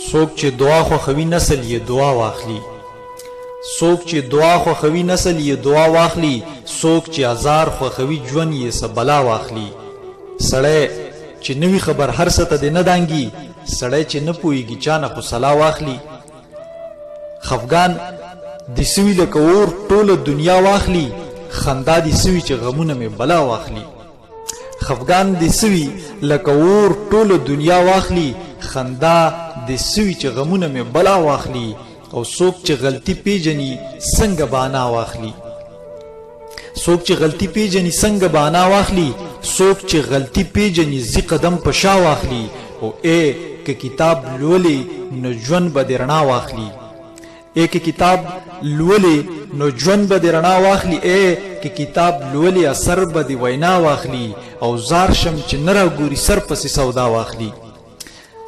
څوک چې دعا خوښوي نسل یې دعا واخلي، څوک چې دعا خوښوي نسل یې دعا واخلي، څوک چې ازار خوښوي ژوند یې څه بلا واخلي. سړی چې نوی خبر هر څه ته دې نه دانګي، سړی چې نه پوهېږي چا نه خو سلا واخلي. خفګان دې سوي لکه اور ټوله دنیا واخلي، خندا دې سوي چې غمونه مې بلا واخلي. خفګان دې سوي لکه اور ټوله دنیا واخلي، خندا دې سوي چې غمونه مې بلا واخلي. او څوک چې غلطي پیژني څنګه بانا واخلي، څوک چې غلطي پیژني څنګه بانا واخلي، څوک چې غلطي پیژني زی قدم په شا واخلي. او که کتاب لولي نو ژوند به دې رڼا واخلي، که کتاب لولي نو ژوند به دې رڼا واخلي، که کتاب لولي اثر به دې وینا واخلي. او زار شم چې نه راګوري سر پسې سودا واخلي،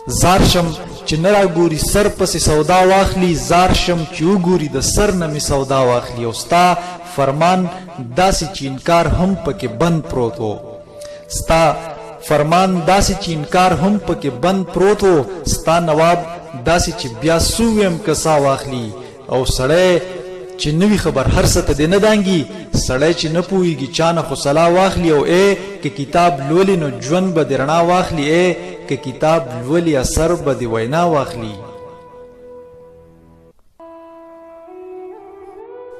زار شم چې نه راګوري سر پسې سودا واخلي، زار شم چې وګوري د سر نه مې سودا واخلي. او ستا فرمان داسې چې انکار هم پکې بند پروت و، ستا فرمان داسې چې انکار هم پکې بند پروت و، ستا نواب داسې چې بیا سوویم کسا واخلي. او سړی چې نوی خبر هر څه ته دې نه دانګي، سړی چې نه پوهېږي چا نه خو سلا واخلي. او که کتاب لولي نو ژوند به دې رڼا واخلي، که کتاب لولي اثر به دې وینا واخلي.